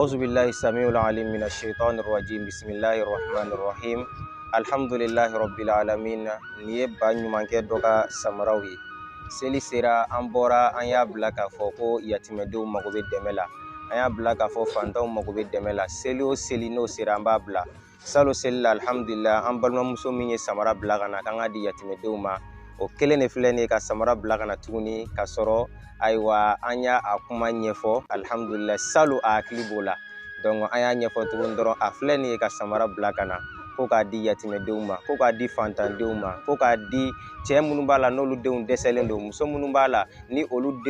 أعوذ بالله السميع العليم من الشيطان الرجيم بسم الله الرحمن الرحيم الحمد لله رب العالمين ni ba ɲuman kɛ dɔ ka samaraw ye seli sera an bɔra an y'a bila k'a fɔ ko yatimɛdenw mago bɛ dɛmɛ la an y'a bila k'a fɔ fantanw mago bɛ dɛmɛ la seli o seli n'o sera an b'a bila salo seli la alhamdulillah an balimamuso min ye samara bila ka na k'an ka di yatimɛdenw ma o kelen de filɛ nin ye ka samara bila ka na tuguni ka sɔrɔ ayiwa an y'a kuma ɲɛfɔ alhamdulillah salo a hakili b'o la donc an y'a ɲɛfɔ tuguni dɔrɔn a filɛ nin ye ka samara bila ka na ko k'a di yatimɛdenw ma ko k'a di fantandenw ma ko k'a di cɛ minnu b'a la n'olu denw dɛsɛlen don muso minnu b'a la ni olu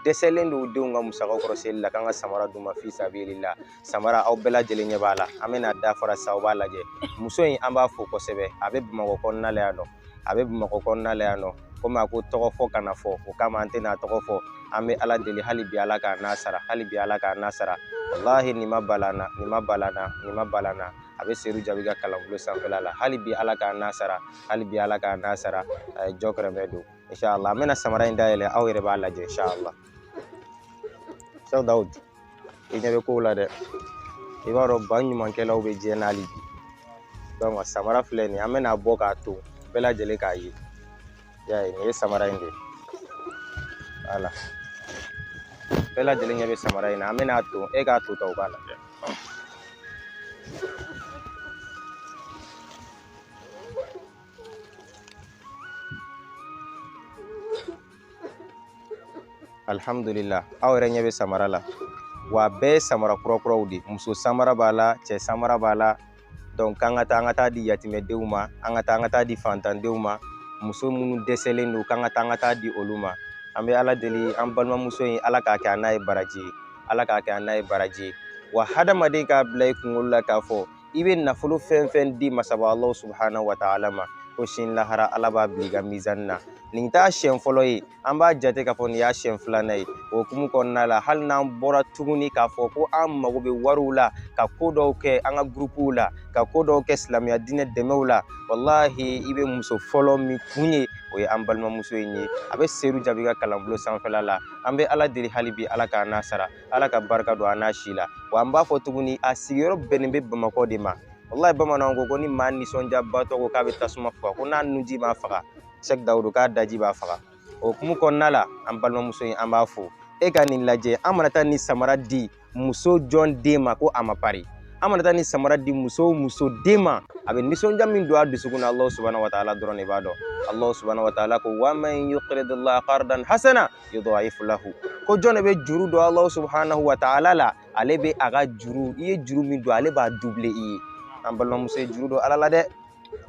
dɛsɛlen don denw ka musakaw kɔrɔ seli la k'an ka samara d'u ma fi sabilillah samara aw bɛɛ lajɛlen ɲɛ b'a la an bɛna da fara sa u b'a lajɛ muso in an b'a fo kosɛbɛ a bɛ Bamakɔ kɔnɔna la yan nɔ a bɛ Bamakɔ kɔnɔna la yan nɔ komi a ko tɔgɔ fɔ kana fɔ o kama an tɛna tɔgɔ fɔ an bɛ ala deli hali bi ala k'a n'a sara hali bi ala k'a n'a sara wallahi nin ma balana a bɛ seru jabi ka kalanbolo sanfɛla la hali bi ala k'a n'a sara hali bi ala k'a n'a sara jɔ kɛrɛfɛ don inshallah an bɛna samara in dayɛlɛ aw yɛrɛ b'a lajɛ inshallah Sheikh Daoud i ɲɛ bɛ kow la dɛ i b'a dɔn ba ɲumankɛlaw bɛ diɲɛ n'ali bi donc samara filɛ nin an bɛna bɔ k'a to bɛɛ lajɛlen k'a ye ya ye nin ye samara in de voilà bɛɛ lajɛlen ɲɛ bɛ samara in na an bɛna to e k'a to ta u b'a lajɛ alhamdulillah aw yɛrɛ ɲɛ bɛ samara la wa bɛɛ ye samara kura-kuraw de muso samara b'a la cɛ samara b'a la donc k'an ka taa di yatimɛdenw ma an ka taa di fantandenw ma muso minnu dɛsɛlen don k'an ka taa di olu ma an bɛ ala deli an balimamuso in ala k'a kɛ a n'a ye baraji ye ala k'a kɛ a n'a ye baraji ye wa hadamaden k'a bila i kunkolo la k'a fɔ i bɛ nafolo fɛn fɛn di masaba Allah subhanahu wa ta'ala ma ko sini lahara ala b'a bila i ka mizani na nin t'a siɲɛ fɔlɔ ye an b'a jate k'a fɔ nin y'a siɲɛ filanan ye o hukumu kɔnɔna la hali n'an bɔra tuguni k'a fɔ ko an mago bɛ wariw la ka ko dɔw kɛ an ka gurupuw la ka ko dɔw kɛ silamɛya diinɛ dɛmɛw la wallahi i bɛ muso fɔlɔ min kun ye o ye an balimamuso in ye a bɛ seru jabi ka kalanbolo sanfɛla la an bɛ ala deli hali bi ala k'a n'a sara ala ka barika don a n'a si la wa an b'a fɔ tuguni a sigiyɔrɔ bɛnnen bɛ Bamakɔ de ma wallahi bamananw ko ni maa nisɔndiyabatɔ ko k'a bɛ tasuma faga ko n'a nunji b'a faga Sheikh Daoud k'a daji b'a faga o hukumu kɔnɔna la an balimamuso in an b'a fo e ka nin lajɛ an mana taa ni samara di muso jɔn den ma ko a ma pari an mana taa ni samara di muso den ma a bɛ nisɔndiya min don a dusukun na Allah subhanahu wa ta'ala dɔrɔn de b'a dɔn Allah subhanahu wa ta'ala ko wa man yuqridillaha qardan hasana yudha'ifu lahu ko jɔn de bɛ juru don Allah subhanahu wa ta'ala la ale bɛ a ka juru i ye juru min don ale b'a doubler i ye an balimamuso ye juru don ala la dɛ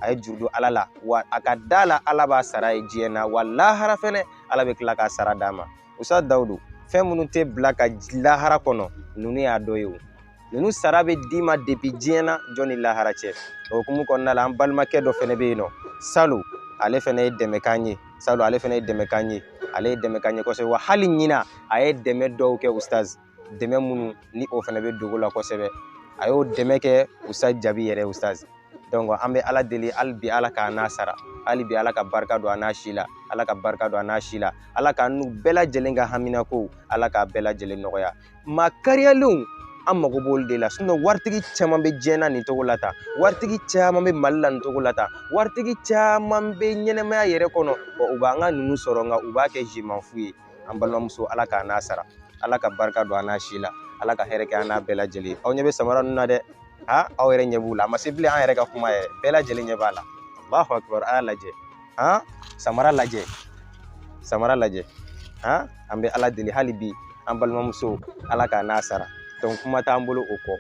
a ye juru don ala la wa a ka da la ala b'a sara ye diɲɛ na wa lahara fɛnɛ ala bɛ tila k'a sara d'a ma Usa Dawudu fɛn minnu tɛ bila ka lahara kɔnɔ ninnu y'a dɔ ye o ninnu sara bɛ d'i ma depuis diɲɛ na jɔn ni lahara cɛ o hukumu kɔnɔna la an balimakɛ dɔ fɛnɛ bɛ yen nɔ Salo ale fɛnɛ ye dɛmɛ k'an ye Salo ale fɛnɛ ye dɛmɛ k'an ye ale ye dɛmɛ k'an ye kosɛbɛ wa hali ɲina a ye dɛmɛ dɔw kɛ ustaz dɛmɛ minnu ni o fɛnɛ bɛ dogo la kosɛbɛ a y'o dɛmɛ kɛ Usa Jabi yɛrɛ ustaz donc an bɛ ala deli hali bi ala k'a n'a sara hali bi ala ka barika don a n'a si la ala ka barika don a n'a si la ala k'a n'u bɛɛ lajɛlen ka haminakow ala k'a bɛɛ lajɛlen nɔgɔya maa kariyalenw an mago b'olu de la waritigi caman bɛ diɲɛ na nin cogo la tan waritigi caman bɛ Mali la nin cogo la tan waritigi caman bɛ ɲɛnɛmaya yɛrɛ kɔnɔ u b'an ka ninnu sɔrɔ nka u b'a kɛ je m'en fous ye an balimamuso ala k'a n'a sara ala ka barika don a n'a si la ala ka hɛrɛ kɛ an n'a bɛɛ lajɛlen aw ɲɛ bɛ samara ninnu na dɛ aw yɛrɛ ɲɛ b'u la a ma se bilen an yɛrɛ ka kuma yɛrɛ bɛɛ lajɛlen ɲɛ b'a la Allahu akbar a y'a lajɛ samara lajɛ an bɛ ala deli hali bi an balimamuso ala k'a n'a sara donc kuma t'an bolo o kɔ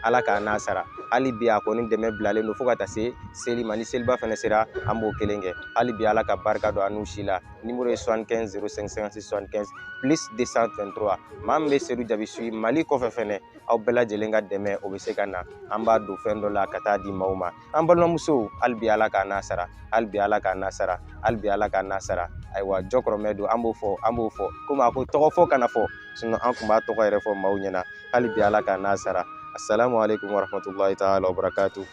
ala k'a n'a sara hali bi a kɔni dɛmɛ bilalen don fo ka taa se seli ma ni seliba fɛnɛ sera an b'o kelen kɛ hali bi ala ka barika don a n'u si la numéro ye 75 05 56 75 plus 223 maa min bɛ seru jabi suyi Mali kɔfɛ fɛnɛ aw bɛɛ lajɛlen ka dɛmɛ o bɛ se ka na an b'a don fɛn dɔ la ka taa di maaw ma an balimamusow hali bi ala k'a n'a sara hali bi ala k'a n'a sara hali bi ala k'a n'a sara ayiwa jɔkɔrɔmɛ don an b'o fɔ komi a ko tɔgɔ fɔ kana fɔ sinon an tun b'a tɔgɔ yɛrɛ fɔ maaw ɲɛna hali bi ala k'a n'a sara assalamu alaikum warahmatullahi ta'ala wabarakatuh